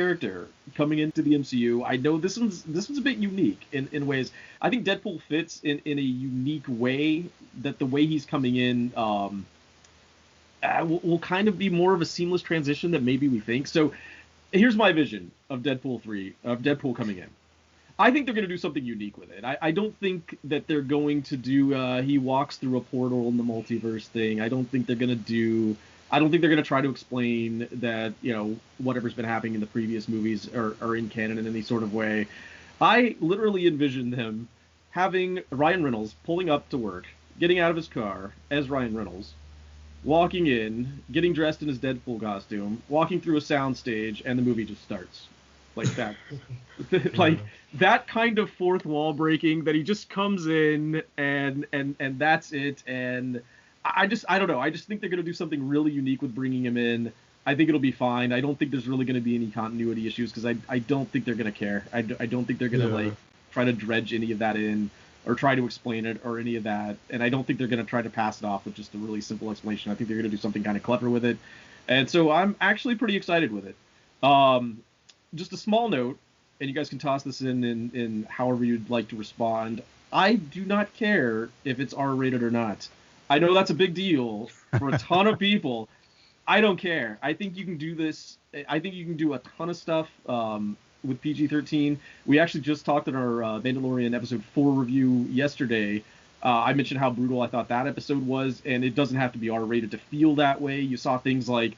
character coming into the MCU. I know this one's a bit unique in ways. I think Deadpool fits in a unique way that the way he's coming in will kind of be more of a seamless transition than maybe we think. So here's my vision of Deadpool coming in. I think they're going to do something unique with it. I don't think that they're going to do he walks through a portal in the multiverse thing. I don't think they're going to try to explain that, whatever's been happening in the previous movies are in canon in any sort of way. I literally envision them having Ryan Reynolds pulling up to work, getting out of his car as Ryan Reynolds, walking in, getting dressed in his Deadpool costume, walking through a soundstage, and the movie just starts. Like that. Like that kind of fourth wall breaking that he just comes in and that's it. And I don't know. I just think they're going to do something really unique with bringing him in. I think it'll be fine. I don't think there's really going to be any continuity issues because I don't think they're going to care. I don't think they're going to try to dredge any of that in or try to explain it or any of that. And I don't think they're going to try to pass it off with just a really simple explanation. I think they're going to do something kind of clever with it. And so I'm actually pretty excited with it. Just a small note, and you guys can toss this in however you'd like to respond. I do not care if it's R-rated or not. I know that's a big deal for a ton of people. I don't care. I think you can do this. I think you can do a ton of stuff with PG-13. We actually just talked in our Mandalorian episode 4 review yesterday. I mentioned how brutal I thought that episode was, and it doesn't have to be R-rated to feel that way. You saw things like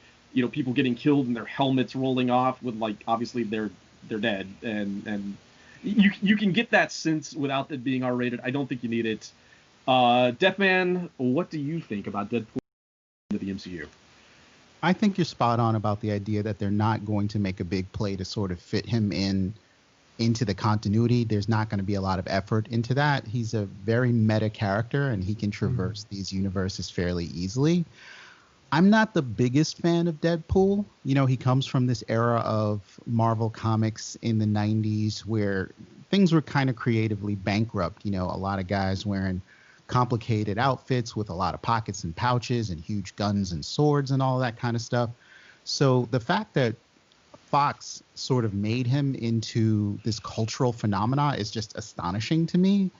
people getting killed and their helmets rolling off with, like, obviously they're dead, and you can get that sense without it being R-rated. I don't think you need it. Deathman, what do you think about Deadpool into the MCU? I think you're spot on about the idea that they're not going to make a big play to sort of fit him into the continuity. There's not going to be a lot of effort into that. He's a very meta character, and he can traverse these universes fairly easily. I'm not the biggest fan of Deadpool. He comes from this era of Marvel Comics in the 90s where things were kind of creatively bankrupt. A lot of guys wearing complicated outfits with a lot of pockets and pouches and huge guns and swords and all that kind of stuff. So the fact that Fox sort of made him into this cultural phenomena is just astonishing to me.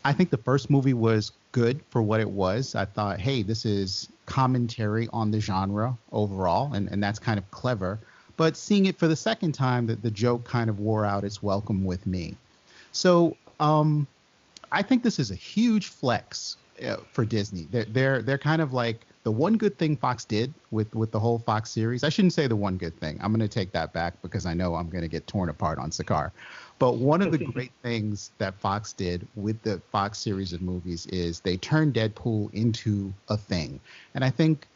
I think the first movie was good for what it was. I thought, hey, this is commentary on the genre overall, and that's kind of clever. But seeing it for the second time, the joke kind of wore out its welcome with me. So I think this is a huge flex for Disney. They're kind of like the one good thing Fox did with the whole Fox series. I shouldn't say the one good thing. I'm going to take that back because I know I'm going to get torn apart on Sakaar. But one of the great things that Fox did with the Fox series of movies is they turned Deadpool into a thing. And I think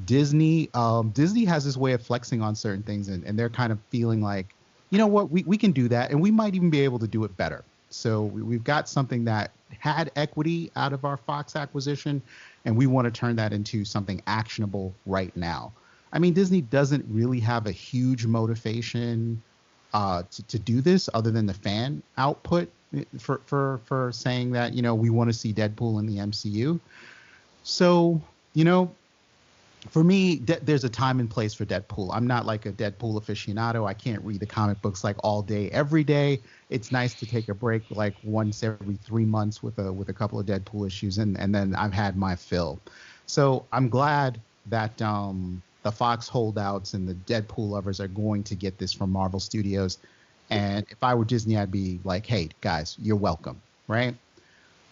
Disney has this way of flexing on certain things, and they're kind of feeling like, you know what, we can do that, and we might even be able to do it better. So we've got something that had equity out of our Fox acquisition, and we want to turn that into something actionable right now. I mean, Disney doesn't really have a huge motivation to do this other than the fan output for saying that, we want to see Deadpool in the MCU. So, for me, there's a time and place for Deadpool. I'm not like a Deadpool aficionado. I can't read the comic books like all day, every day. It's nice to take a break like once every 3 months with a couple of Deadpool issues, and then I've had my fill. So I'm glad that the Fox holdouts and the Deadpool lovers are going to get this from Marvel Studios. And if I were Disney, I'd be like, hey, guys, you're welcome, right?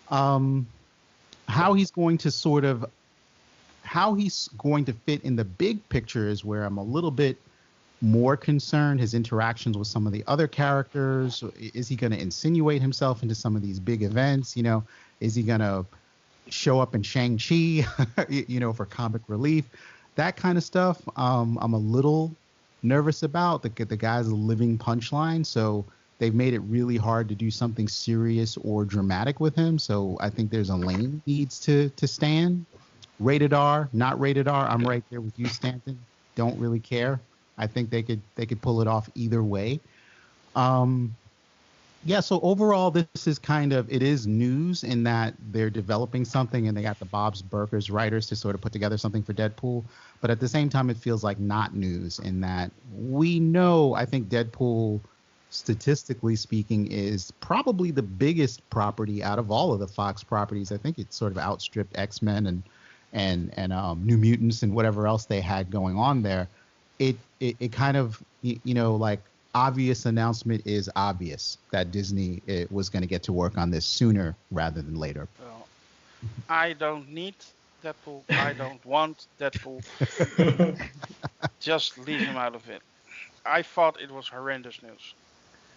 How he's going to fit in the big picture is where I'm a little bit more concerned. His interactions with some of the other characters. Is he going to insinuate himself into some of these big events? Is he going to show up in Shang-Chi, for comic relief? That kind of stuff, I'm a little nervous about. The guy's a living punchline, so they've made it really hard to do something serious or dramatic with him. So I think there's a lane he needs to stand. Rated R, not rated R. I'm right there with you, Stanton. Don't really care. I think they could pull it off either way. Yeah, so overall, this is it is news in that they're developing something and they got the Bob's Burgers writers to sort of put together something for Deadpool. But at the same time, it feels like not news in that we know, I think Deadpool, statistically speaking, is probably the biggest property out of all of the Fox properties. I think it sort of outstripped X-Men and New Mutants and whatever else they had going on there. It kind of, like, obvious announcement is obvious that Disney was going to get to work on this sooner rather than later. Well, I don't need Deadpool. I don't want Deadpool. Just leave him out of it. I thought it was horrendous news.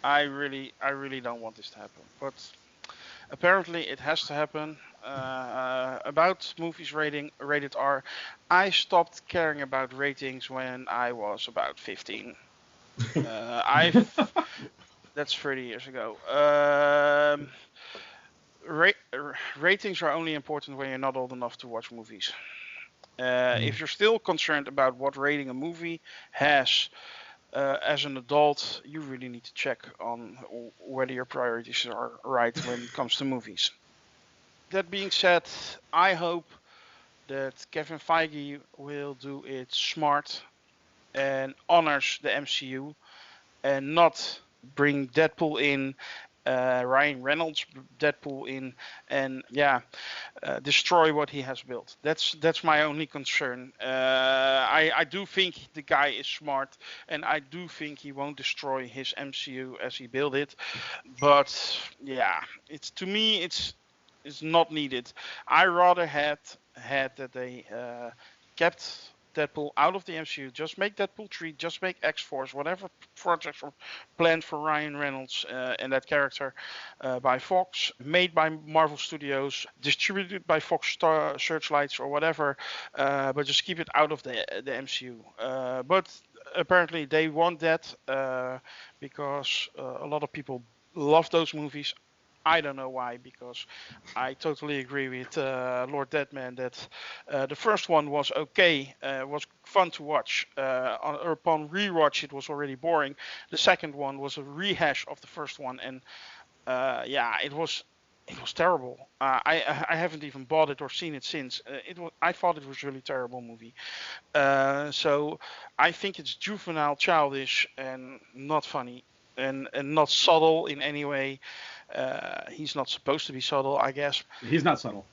I really don't want this to happen. But apparently it has to happen. About movies rated R, I stopped caring about ratings when I was about 15. That's 30 years ago. Ratings are only important when you're not old enough to watch movies. If you're still concerned about what rating a movie has as an adult, you really need to check on whether your priorities are right when it comes to movies. That being said, I hope that Kevin Feige will do it smart and honors the MCU and not bring Deadpool in, Ryan Reynolds Deadpool in, and destroy what he has built. That's my only concern. I do think the guy is smart, and I do think he won't destroy his MCU as he built it. But to me it's not needed. I rather had that they kept Deadpool out of the MCU. Just make Deadpool 3, just make X-Force, whatever projects were planned for Ryan Reynolds and that character by Fox, made by Marvel Studios, distributed by Fox Searchlights or whatever, but just keep it out of the MCU. But apparently they want that because a lot of people love those movies. I don't know why, because I totally agree with LordDeathMan that the first one was okay, was fun to watch. Upon rewatch, it was already boring. The second one was a rehash of the first one, and it was terrible. I haven't even bought it or seen it since. I thought it was a really terrible movie. So I think it's juvenile, childish, and not funny, and not subtle in any way. He's not supposed to be subtle, I guess. He's not subtle.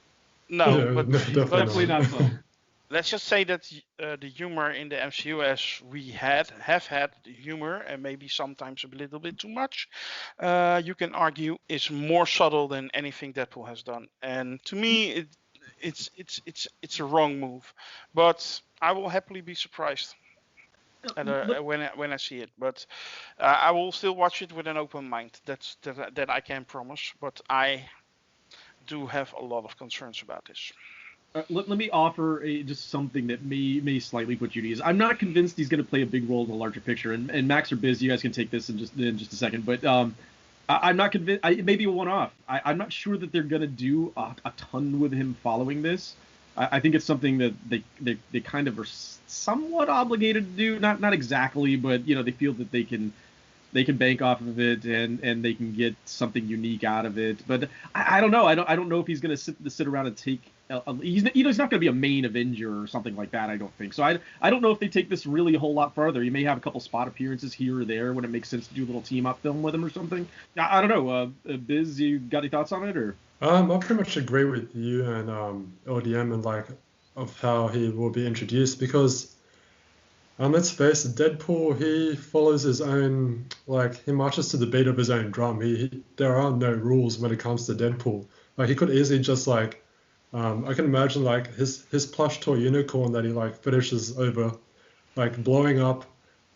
No, but definitely not subtle. Let's just say that the humor in the MCU, as we have had the humor, and maybe sometimes a little bit too much, you can argue is more subtle than anything Deadpool has done. And to me, it's a wrong move. But I will happily be surprised when I see it, but I will still watch it with an open mind. That I can promise. But I do have a lot of concerns about this. Let me offer just something that may slightly put you at ease. I'm not convinced he's going to play a big role in the larger picture. And Max or Biz, you guys can take this in just a second. But I'm not convinced. It may be a one-off. I'm not sure that they're going to do a ton with him following this. I think it's something that they kind of are somewhat obligated to do. Not exactly, but they feel that they can bank off of it and they can get something unique out of it. But I don't know. I don't know if he's going to sit around and take. He's not going to be a main Avenger or something like that. I don't think so. I don't know if they take this really a whole lot further. You may have a couple spot appearances here or there when it makes sense to do a little team up film with him or something. I don't know. Biz, you got any thoughts on it or? I pretty much agree with you and LDM and of how he will be introduced, because let's face it, Deadpool, he follows his own, he marches to the beat of his own drum. There are no rules when it comes to Deadpool. He could easily just I can imagine his plush toy unicorn that he finishes over blowing up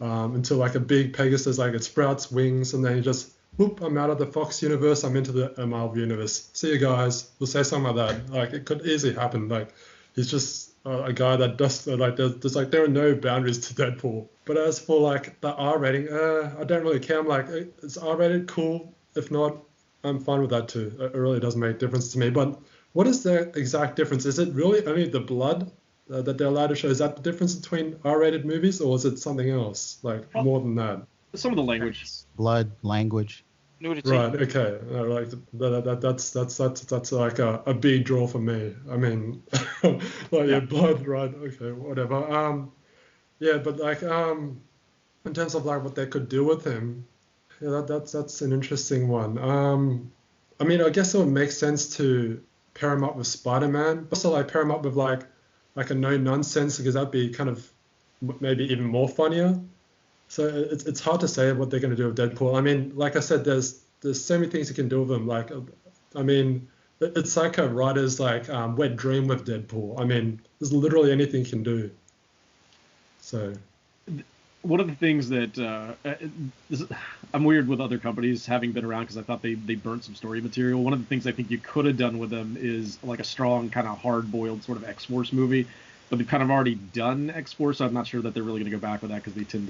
into a big Pegasus, it sprouts wings, and then he just whoop, I'm out of the Fox universe, I'm into the Marvel universe. See you guys. We'll say something like that. It could easily happen. He's just a guy that does, there are no boundaries to Deadpool. But as for the R rating, I don't really care. I'm it's R rated, cool. If not, I'm fine with that too. It really doesn't make a difference to me. But what is the exact difference? Is it really only the blood that they're allowed to show? Is that the difference between R-rated movies, or is it something else, more than that? Some of the language. Blood, language. nudity. Right. Okay. Like that's like a big draw for me. I mean, like yeah, blood. Right. Okay. Whatever. Yeah, but like in terms of like what they could do with him, yeah, that's an interesting one. I mean, I guess it would make sense to pair him up with Spider-Man, but also like pair him up with like a no nonsense, because that'd be kind of maybe even more funnier. So it's hard to say what they're going to do with Deadpool. I mean, like I said, there's so many things you can do with him. Like, I mean, it's like a writer's like wet dream with Deadpool. I mean, there's literally anything you can do. So. One of the things that I'm weird with other companies having been around, because I thought they burnt some story material. One of the things I think you could have done with them is like a strong kind of hard-boiled sort of X-Force movie, but they've kind of already done X-Force, so I'm not sure that they're really going to go back with that, because they tend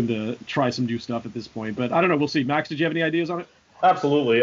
to try some new stuff at this point. But I don't know. We'll see. Max, did you have any ideas on it? Absolutely.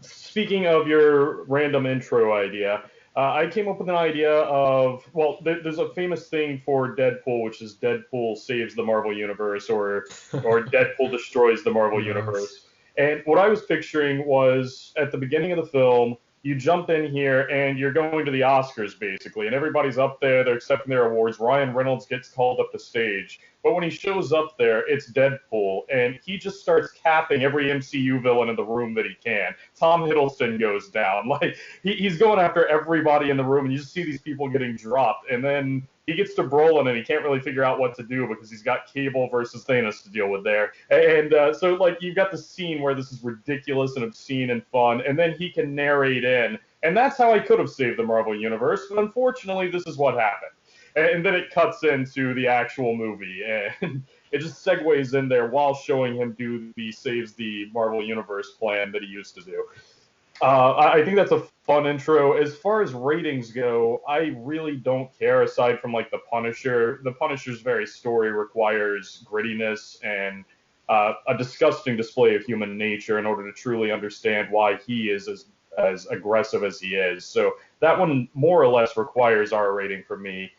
Speaking of your random intro idea, I came up with an idea of, well, there's a famous thing for Deadpool, which is Deadpool saves the Marvel Universe, or Deadpool destroys the Marvel Universe. And what I was picturing was, at the beginning of the film, you jump in here and you're going to the Oscars, basically, and everybody's up there, they're accepting their awards. Ryan Reynolds gets called up the stage. But when he shows up there, it's Deadpool, and he just starts capping every MCU villain in the room that he can. Tom Hiddleston goes down. Like, he's going after everybody in the room, and you just see these people getting dropped. And then he gets to Brolin, and he can't really figure out what to do, because he's got Cable versus Thanos to deal with there. And so, like, you've got the scene where this is ridiculous and obscene and fun, and then he can narrate in. And that's how I could have saved the Marvel Universe, but unfortunately, this is what happened. And then it cuts into the actual movie, and it just segues in there while showing him do the saves the Marvel Universe plan that he used to do. I think that's a fun intro. As far as ratings go, I really don't care, aside from like The Punisher. The Punisher's very story requires grittiness and a disgusting display of human nature in order to truly understand why he is as aggressive as he is. So that one more or less requires R rating for me.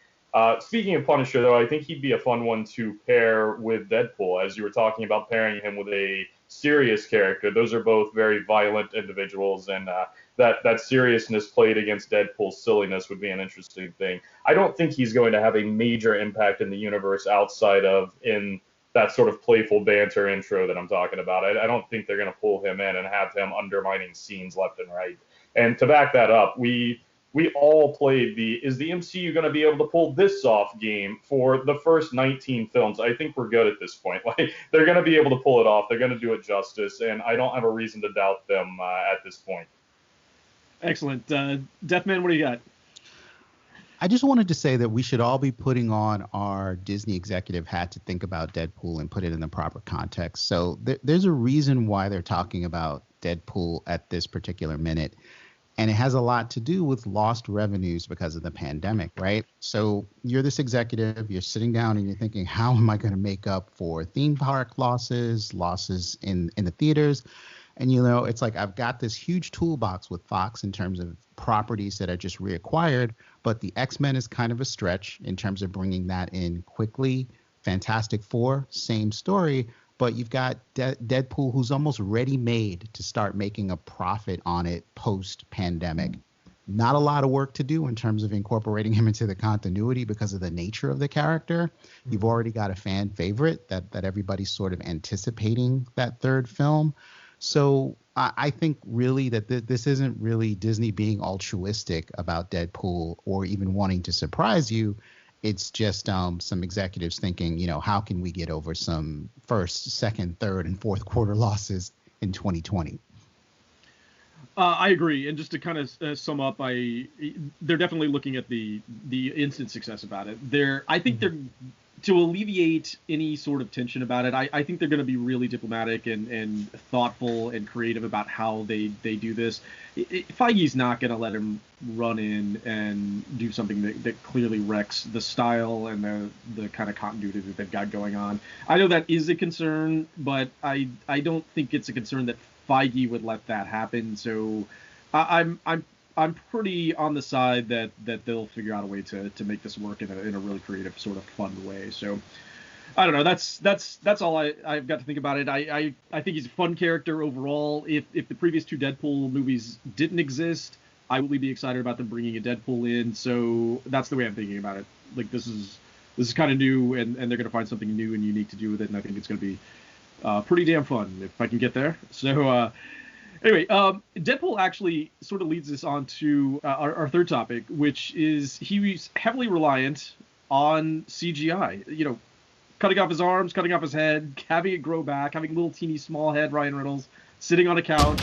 Speaking of Punisher, though, I think he'd be a fun one to pair with Deadpool, as you were talking about pairing him with a serious character. Those are both very violent individuals, and that seriousness played against Deadpool's silliness would be an interesting thing. I don't think he's going to have a major impact in the universe outside of in that sort of playful banter intro that I'm talking about. I don't think they're going to pull him in and have him undermining scenes left and right. And to back that up, we all played is the MCU going to be able to pull this off game for the first 19 films? I think we're good at this point. Like, they're going to be able to pull it off. They're going to do it justice, and I don't have a reason to doubt them at this point. Excellent. Deathman, what do you got? I just wanted to say that we should all be putting on our Disney executive hat to think about Deadpool and put it in the proper context. So there's a reason why they're talking about Deadpool at this particular minute. And it has a lot to do with lost revenues because of the pandemic, right? So you're this executive, you're sitting down and you're thinking, how am I going to make up for theme park losses in the theaters? And, you know, it's like I've got this huge toolbox with Fox in terms of properties that are just reacquired, but the X-Men is kind of a stretch in terms of bringing that in quickly. Fantastic Four, same story. But you've got Deadpool, who's almost ready-made to start making a profit on it post-pandemic. Not a lot of work to do in terms of incorporating him into the continuity because of the nature of the character. You've already got a fan favorite that everybody's sort of anticipating that third film. So I think really that this isn't really Disney being altruistic about Deadpool or even wanting to surprise you. It's just some executives thinking, you know, how can we get over some first, second, third, and fourth quarter losses in 2020? I agree. And just to kind of sum up, they're definitely looking at the instant success about it. I think they're to alleviate any sort of tension about it. I think they're going to be really diplomatic and thoughtful and creative about how they do this. Feige's not going to let him run in and do something that clearly wrecks the style and the kind of continuity that they've got going on. I know that is a concern, but I don't think it's a concern that Feige would let that happen. So I'm pretty on the side that they'll figure out a way to make this work in a really creative, sort of fun way. So I don't know. That's all I've got to think about it. I think he's a fun character overall. If the previous two Deadpool movies didn't exist, I would be excited about them bringing a Deadpool in. So that's the way I'm thinking about it. Like this is kind of new, and they're gonna find something new and unique to do with it, and I think it's gonna be pretty damn fun if I can get there. So anyway, Deadpool actually sort of leads us on to our third topic, which is he's heavily reliant on CGI. You know, cutting off his arms, cutting off his head, having it grow back, having a little teeny small head, Ryan Reynolds, sitting on a couch,